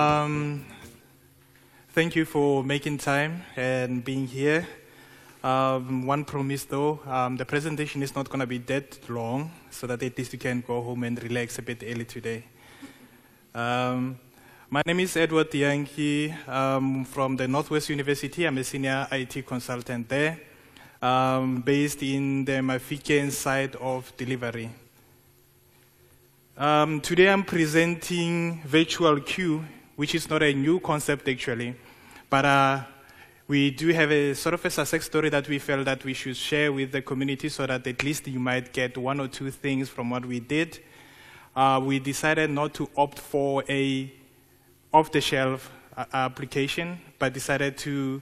Um, Thank you for making time and being here. One promise though, the presentation is not going to be that long, so that at least you can go home and relax a bit early today. My name is Edward Yankee from the Northwest University. I'm a senior IT consultant there, based in the Mafikeng side of delivery. Today I'm presenting virtual queue, which is not a new concept actually, but we do have a sort of a success story that we felt that we should share with the community so that at least you might get one or two things from what we did. We decided not to opt for a off-the-shelf application, but decided to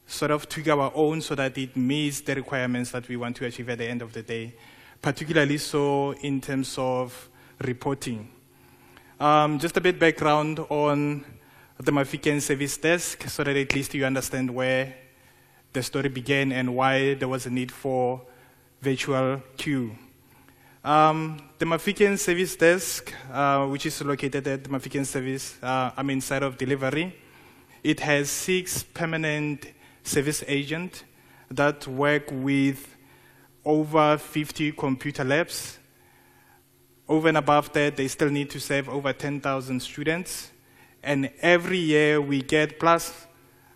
sort of tweak our own so that it meets the requirements that we want to achieve at the end of the day, particularly so in terms of reporting. Just a bit background on the Mafikeng Service Desk so that at least you understand where the story began and why there was a need for virtual queue. The Mafikeng Service Desk, which is located at the Mafikeng Service, side of delivery, it has 6 permanent service agents that work with over 50 computer labs. Over and above that, they still need to serve over 10,000 students. And every year we get plus,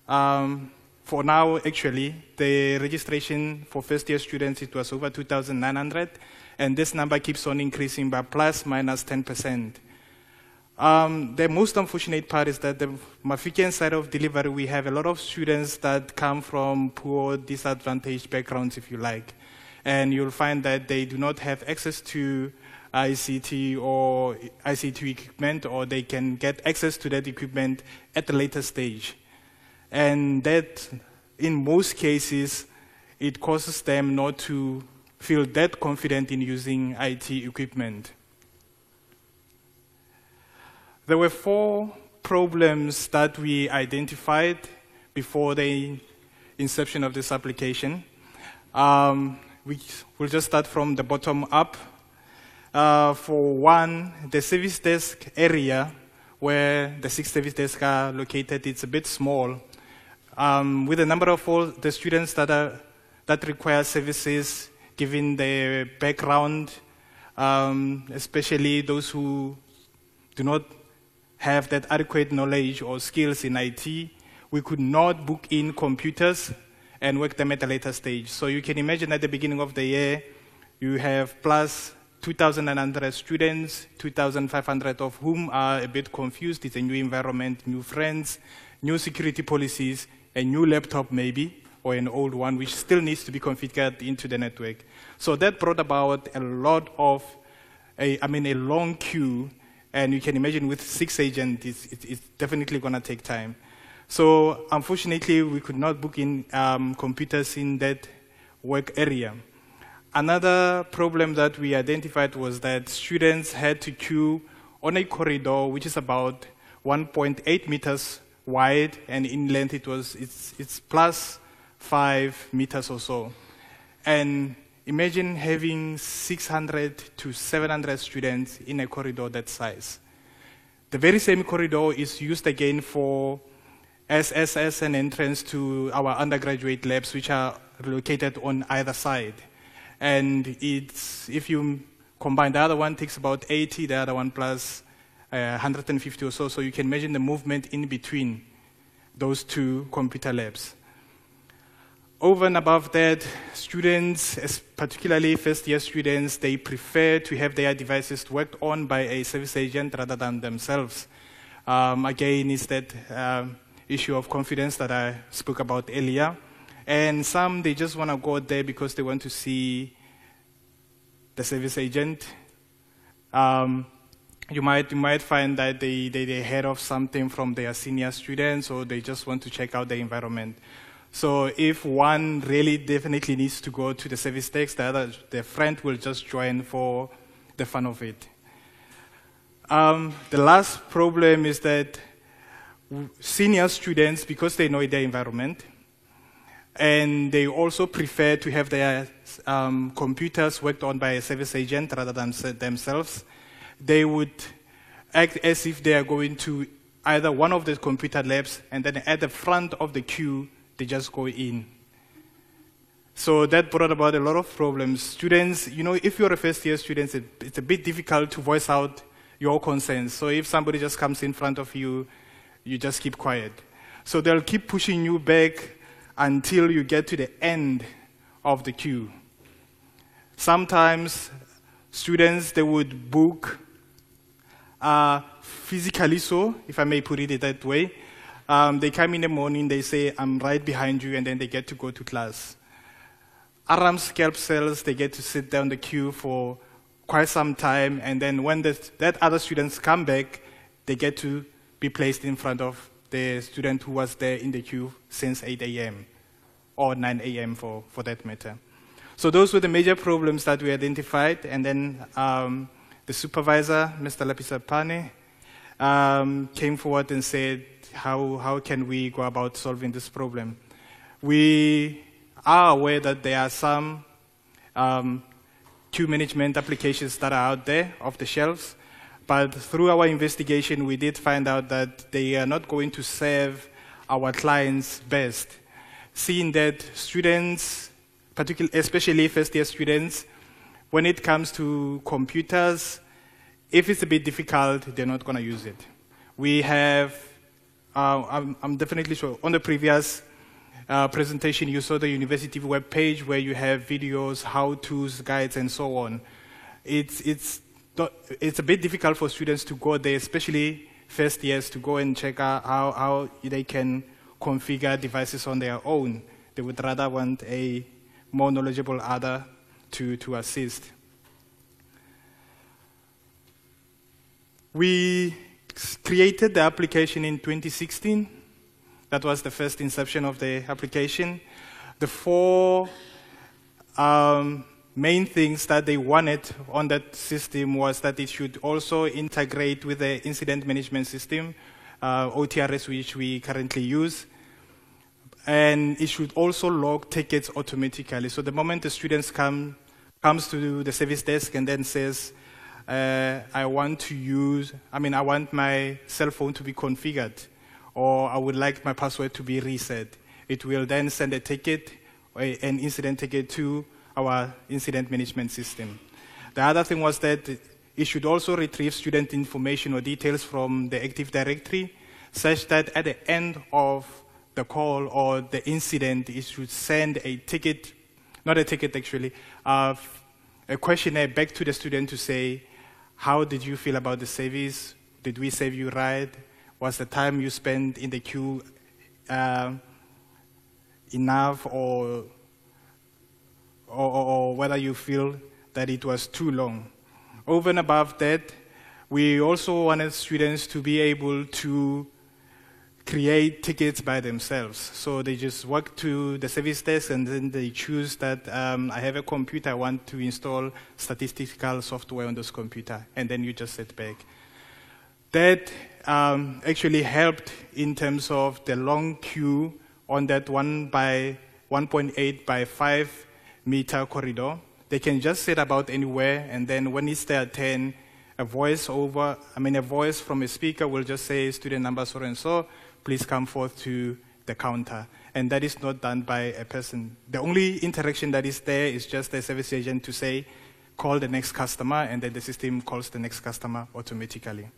for now actually, the registration for first year students, it was over 2,900. And this number keeps on increasing by plus minus 10%. The most unfortunate part is that the Mafikeng side of delivery, we have a lot of students that come from poor, disadvantaged backgrounds, if you like. And you'll find that they do not have access to ICT or ICT equipment, or they can get access to that equipment at a later stage. And that, in most cases, it causes them not to feel that confident in using IT equipment. There were 4 problems that we identified before the inception of this application. We'll just start from the bottom up. For one, the service desk area where the 6 service desks are located, it's a bit small. With the number of all the students that require services, given their background, especially those who do not have that adequate knowledge or skills in IT, we could not book in computers and work them at a later stage. So you can imagine at the beginning of the year, you have plus 2,900 students, 2,500 of whom are a bit confused. It's a new environment, new friends, new security policies, a new laptop maybe, or an old one, which still needs to be configured into the network. So that brought about a lot of, a long queue, and you can imagine with 6 agents, it's definitely going to take time. So unfortunately, we could not book in computers in that work area. Another problem that we identified was that students had to queue on a corridor which is about 1.8 meters wide, and in length it's plus 5 meters or so. And imagine having 600 to 700 students in a corridor that size. The very same corridor is used again for SSS and entrance to our undergraduate labs, which are located on either side. And if you combine, the other one takes about 80, the other one plus 150 or so. So you can imagine the movement in between those 2 computer labs. Over and above that, students, particularly first-year students, they prefer to have their devices worked on by a service agent rather than themselves. Again, it's that issue of confidence that I spoke about earlier. And some, they just want to go there because they want to see the service agent. You might find that they heard of something from their senior students, or they just want to check out the environment. So if one really definitely needs to go to the service desk, the friend will just join for the fun of it. The last problem is that senior students, because they know their environment, and they also prefer to have their computers worked on by a service agent rather than themselves, they would act as if they are going to either one of the computer labs, and then at the front of the queue, they just go in. So that brought about a lot of problems. Students, if you're a first-year student, it's a bit difficult to voice out your concerns. So if somebody just comes in front of you, you just keep quiet. So they'll keep pushing you back until you get to the end of the queue. Sometimes students, they would book physically so, if I may put it that way. They come in the morning, they say, I'm right behind you, and then they get to go to class. Aram scalp cells, they get to sit down the queue for quite some time, and then when that other students come back, they get to be placed in front of the student who was there in the queue since 8 a.m. or 9 a.m. for that matter. So those were the major problems that we identified, and then the supervisor, Mr. Lapisapane, came forward and said, how can we go about solving this problem? We are aware that there are some queue management applications that are out there off the shelves, but through our investigation, we did find out that they are not going to serve our clients best, seeing that students, especially first-year students, when it comes to computers, if it's a bit difficult, they're not going to use it. We have, I'm definitely sure, on the previous presentation, you saw the university webpage where you have videos, how-tos, guides, and so on. It's a bit difficult for students to go there, especially first years, to go and check out how they can configure devices on their own. They would rather want a more knowledgeable other to assist. We created the application in 2016. That was the first inception of the application. The four main things that they wanted on that system was that it should also integrate with the incident management system, OTRS, which we currently use. And it should also log tickets automatically. So the moment the students comes to the service desk and then says, I want my cell phone to be configured, or I would like my password to be reset, it will then send a ticket, an incident ticket, to our incident management system. The other thing was that it should also retrieve student information or details from the Active Directory, such that at the end of the call or the incident, it should send a ticket, not a ticket actually, a questionnaire back to the student to say, how did you feel about the service? Did we serve you right? Was the time you spent in the queue enough, or whether you feel that it was too long? Over and above that, we also wanted students to be able to create tickets by themselves. So they just walk to the service desk and then they choose that I have a computer, I want to install statistical software on this computer, and then you just sit back. That actually helped in terms of the long queue on that 1.8 by 5 meter corridor. They can just sit about anywhere, and then when it's their turn, a voice from a speaker will just say, student number so and so, please come forth to the counter. And that is not done by a person. The only interaction that is there is just the service agent to say, call the next customer, and then the system calls the next customer automatically.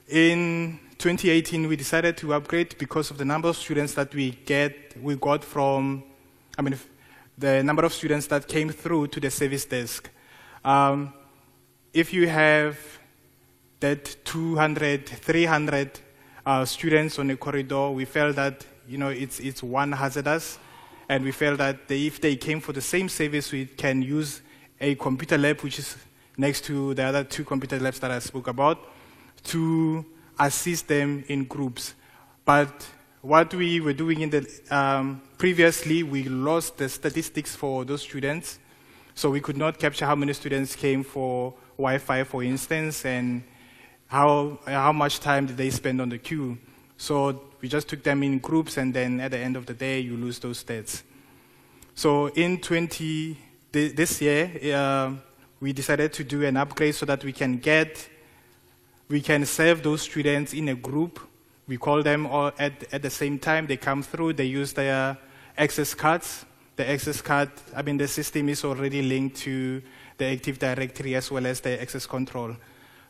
In 2018, we decided to upgrade because of the number of students that we got from, the number of students that came through to the service desk. If you have that 200, 300 students on a corridor, we felt that it's one hazardous, and we felt that if they came for the same service, we can use a computer lab, which is next to the other two computer labs that I spoke about, to assist them in groups. But what we were doing in the previously, we lost the statistics for those students, so we could not capture how many students came for Wi-Fi, for instance, and how much time did they spend on the queue. So we just took them in groups, and then at the end of the day, you lose those stats. So in this year, we decided to do an upgrade so that we can get We can serve those students in a group. We call them all at the same time. They come through, they use their access cards. The access card, the system is already linked to the Active Directory as well as the access control.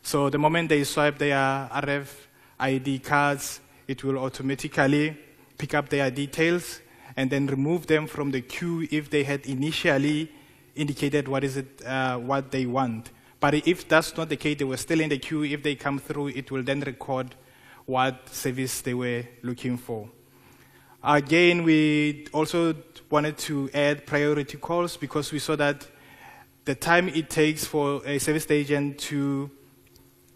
So the moment they swipe their RFID cards, it will automatically pick up their details and then remove them from the queue if they had initially indicated what they want. But if that's not the case, they were still in the queue. If they come through, it will then record what service they were looking for. Again, we also wanted to add priority calls because we saw that the time it takes for a service agent to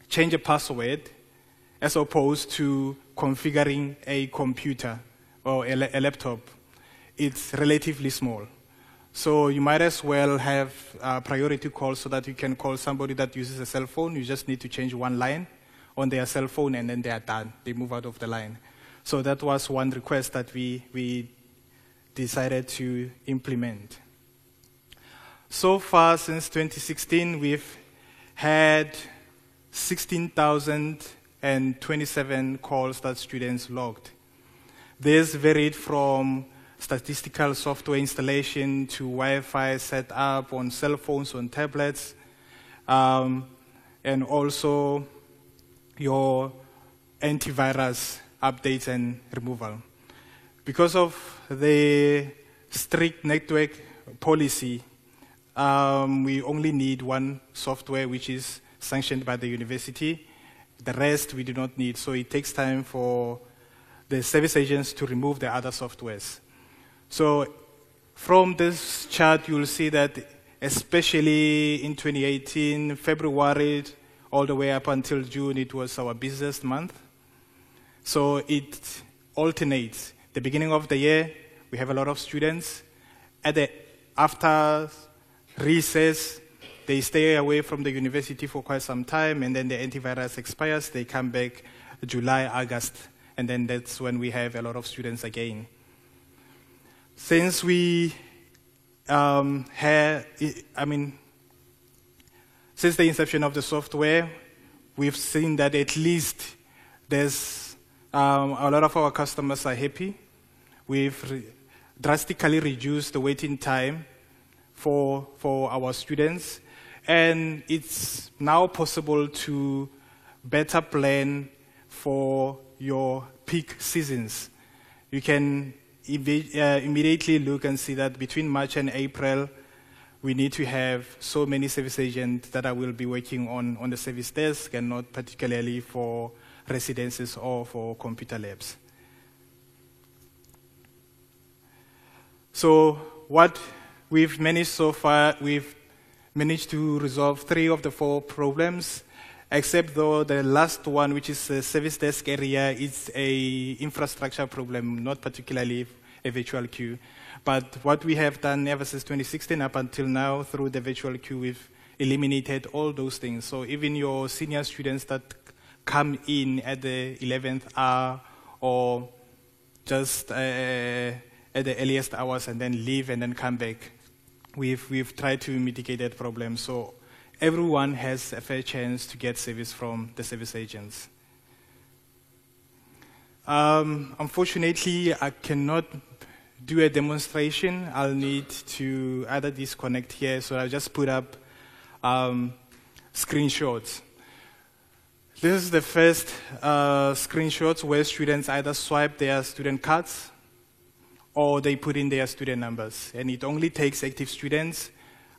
change a password as opposed to configuring a computer or a laptop, it's relatively small. So you might as well have priority calls so that you can call somebody that uses a cell phone. You just need to change one line on their cell phone and then they are done. They move out of the line. So that was one request that we decided to implement. So far, since 2016, we've had 16,027 calls that students logged. This varied from statistical software installation to Wi-Fi setup on cell phones, on tablets, and also your antivirus updates and removal. Because of the strict network policy, we only need one software which is sanctioned by the university. The rest we do not need, so it takes time for the service agents to remove the other softwares. So from this chart, you'll see that especially in 2018, February, all the way up until June, it was our busiest month. So it alternates. The beginning of the year, we have a lot of students. After recess, they stay away from the university for quite some time, and then the antivirus expires. They come back July, August, and then that's when we have a lot of students again. Since we since the inception of the software, we've seen that at least there's a lot of our customers are happy. We've drastically reduced the waiting time for our students, and it's now possible to better plan for your peak seasons. You can immediately look and see that between March and April, we need to have so many service agents that will be working on the service desk and not particularly for residences or for computer labs. So what we've managed so far, we've managed to resolve 3 of the 4 problems, except though the last one, which is the service desk area, is a infrastructure problem, not particularly a virtual queue. But what we have done ever since 2016 up until now through the virtual queue, we've eliminated all those things. So even your senior students that come in at the 11th hour or just at the earliest hours and then leave and then come back, we've tried to mitigate that problem. So everyone has a fair chance to get service from the service agents. Unfortunately, I cannot do a demonstration. I'll need to either disconnect here, so I'll just put up screenshots. This is the first screenshots where students either swipe their student cards or they put in their student numbers. And it only takes active students.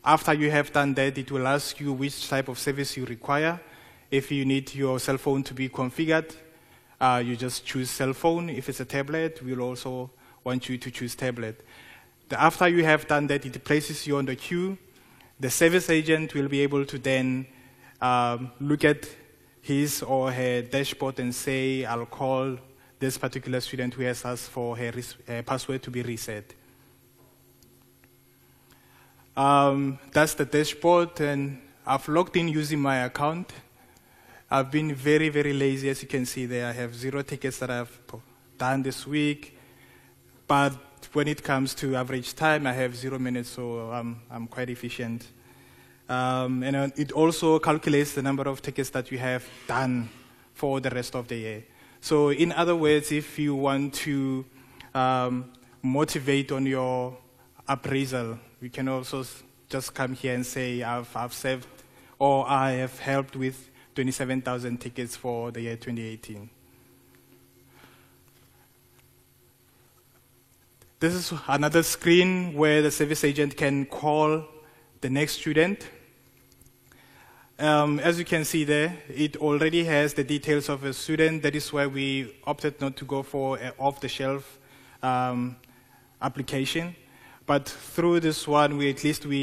After you have done that, it will ask you which type of service you require. If you need your cell phone to be configured, you just choose cell phone. If it's a tablet, we'll also want you to choose tablet. After you have done that, it places you on the queue. The service agent will be able to then look at his or her dashboard and say, I'll call this particular student who has asked for her password to be reset. That's the dashboard, and I've logged in using my account. I've been very, very lazy, as you can see there. I have 0 tickets that I've done this week, but when it comes to average time, I have 0 minutes, so I'm quite efficient. And it also calculates the number of tickets that you have done for the rest of the year. So in other words, if you want to motivate on your appraisal, you can also just come here and say, I've served or I have helped with 27,000 tickets for the year 2018. This is another screen where the service agent can call the next student. As you can see there, it already has the details of a student. That is why we opted not to go for an off-the-shelf application. But through this one, we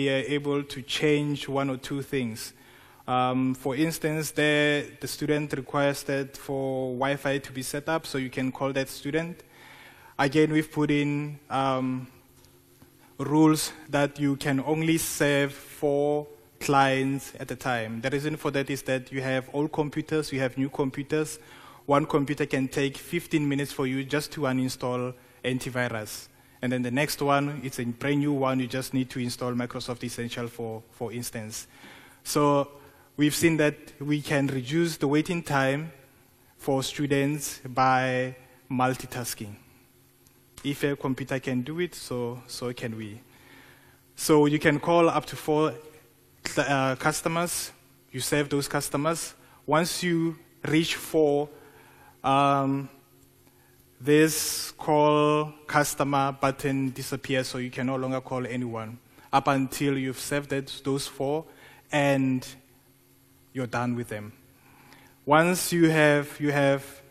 are able to change one or two things. For instance, the student requested for Wi-Fi to be set up, so you can call that student. Again, we've put in rules that you can only serve 4 clients at a time. The reason for that is that you have old computers, you have new computers. One computer can take 15 minutes for you just to uninstall antivirus. And then the next one, it's a brand new one, you just need to install Microsoft Essential, for instance. So we've seen that we can reduce the waiting time for students by multitasking. If a computer can do it, so can we. So you can call up to 4 customers, you serve those customers. Once you reach 4, this call customer button disappears, so you can no longer call anyone up until you've served those 4 and you're done with them. Once you have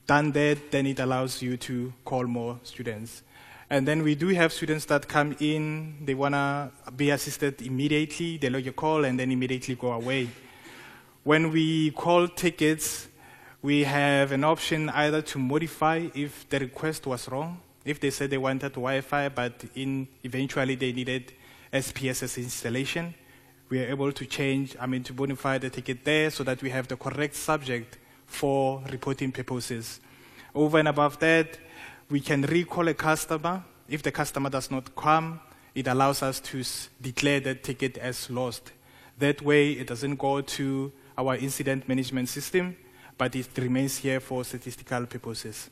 done that, then it allows you to call more students. And then we do have students that come in, they want to be assisted immediately, they log a call and then immediately go away. When we call tickets, we have an option either to modify if the request was wrong, if they said they wanted Wi-Fi, but eventually they needed SPSS installation. We are able to to modify the ticket there so that we have the correct subject for reporting purposes. Over and above that, we can recall a customer. If the customer does not come, it allows us to declare that ticket as lost. That way, it doesn't go to our incident management system, but it remains here for statistical purposes.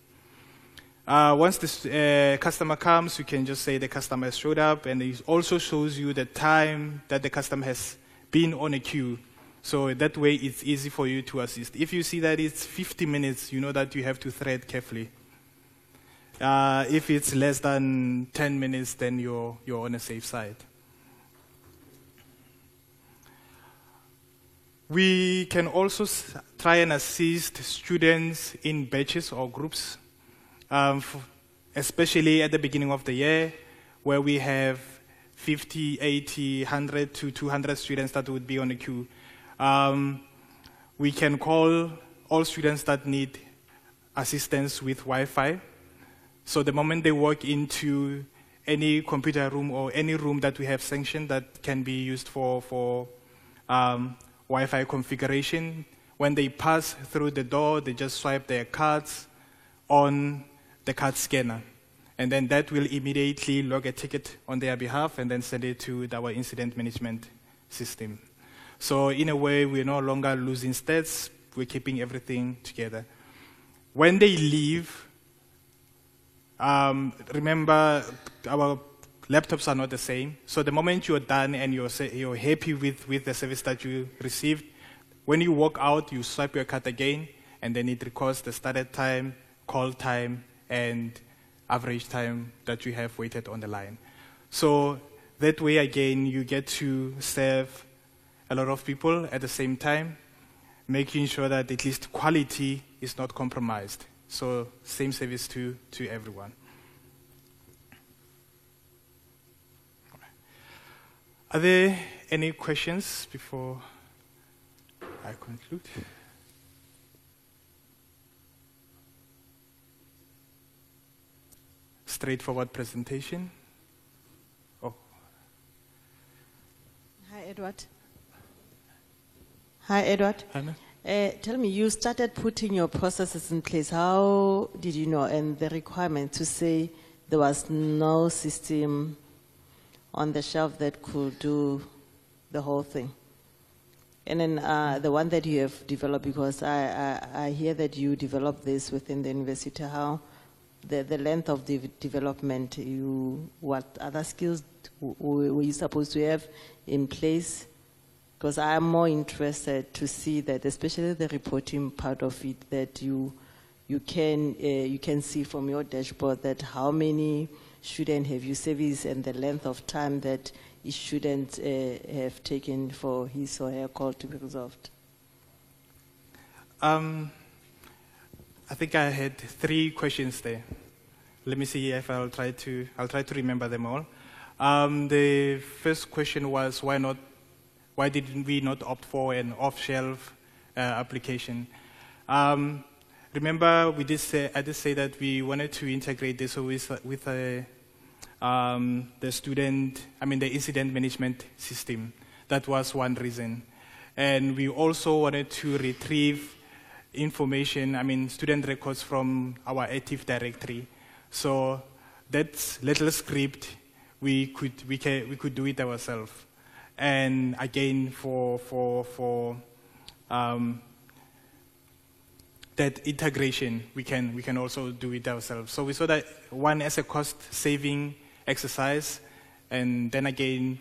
Once the customer comes, you can just say the customer has showed up, and it also shows you the time that the customer has been on a queue. So that way, it's easy for you to assist. If you see that it's 50 minutes, you know that you have to thread carefully. If it's less than 10 minutes, then you're on a safe side. We can also try and assist students in batches or groups, especially at the beginning of the year, where we have 50, 80, 100 to 200 students that would be on the queue. We can call all students that need assistance with Wi-Fi. So the moment they walk into any computer room or any room that we have sanctioned that can be used for Wi-Fi configuration, when they pass through the door, they just swipe their cards on the card scanner. And then that will immediately log a ticket on their behalf and then send it to our incident management system. So in a way, we're no longer losing stats, we're keeping everything together. When they leave, remember, our laptops are not the same. So the moment you're done and you're happy with the service that you received, when you walk out, you swipe your card again, and then it records the started time, call time, and average time that you have waited on the line. So that way, again, you get to serve a lot of people at the same time, making sure that at least quality is not compromised. So same service to everyone. Are there any questions before I conclude? Straightforward presentation. Oh. Hi, Edward. Hi, Edward. Hi, ma'am. Tell me, you started putting your processes in place. How did you know, and the requirement to say there was no system on the shelf that could do the whole thing. And then the one that you have developed, because I hear that you developed this within the university, how the length of the development, what other skills were you supposed to have in place? Because I'm more interested to see that, especially the reporting part of it, that you can see from your dashboard that how many students have you serviced and the length of time that each student have taken for his or her call to be resolved. I think I had 3 questions there. Let me see if I'll try to remember them all. The first question was why did we not opt for an off-shelf application? Remember, I did say that we wanted to integrate this with the incident management system. That was one reason. And we also wanted to retrieve information, student records from our Active Directory. So that little script, we could do it ourselves. And again, for that integration, we can also do it ourselves. So we saw that one as a cost-saving exercise, and then again,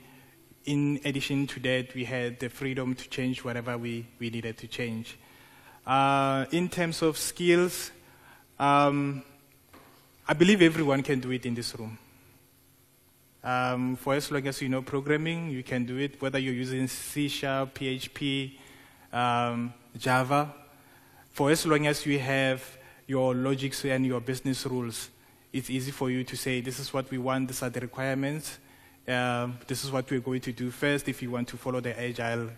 in addition to that, we had the freedom to change whatever we needed to change. In terms of skills, I believe everyone can do it in this room. For as long as you know programming, you can do it, whether you're using C#, PHP, Java. For as long as you have your logics and your business rules, it's easy for you to say, this is what we want, these are the requirements, this is what we're going to do first. If you want to follow the agile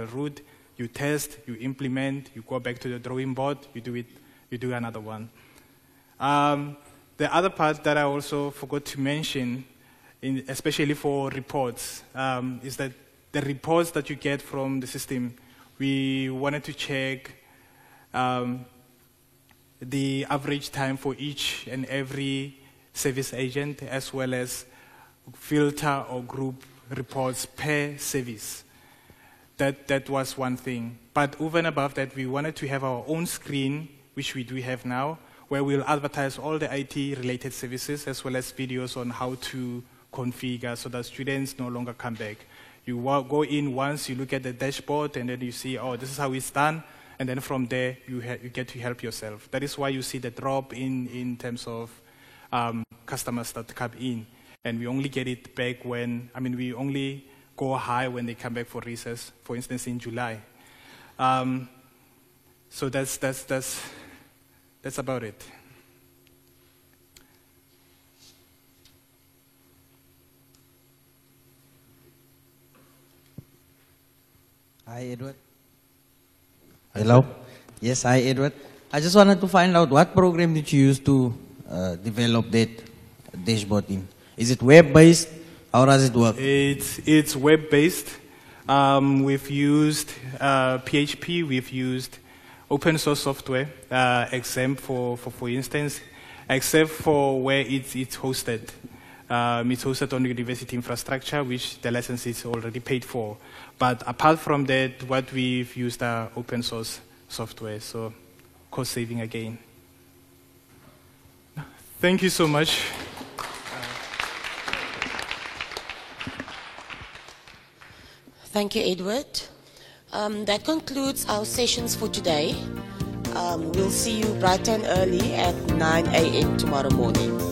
route, you test, you implement, you go back to the drawing board, you do another one. The other part that I also forgot to mention, especially for reports, is that the reports that you get from the system, we wanted to check the average time for each and every service agent, as well as filter or group reports per service. That was one thing. But over and above that, we wanted to have our own screen, which we do have now, where we'll advertise all the IT-related services, as well as videos on how to configure so that students no longer come back. You go in once, you look at the dashboard, and then you see, oh, this is how it's done. And then from there, you get to help yourself. That is why you see the drop in terms of customers that come in. And we only get it back when, we only go high when they come back for recess, for instance, in July. So that's about it. Hi, Edward. Hello? Yes, hi, Edward. I just wanted to find out what program did you use to develop that dashboard in? Is it web-based? How does it work? It's web-based. We've used PHP. We've used open source software, except for instance, except for where it's hosted. It's hosted on university infrastructure, which the license is already paid for. But apart from that, what we've used are open source software, so cost saving again. Thank you so much. Thank you, Edward. That concludes our sessions for today. We'll see you bright and early at 9 a.m. tomorrow morning.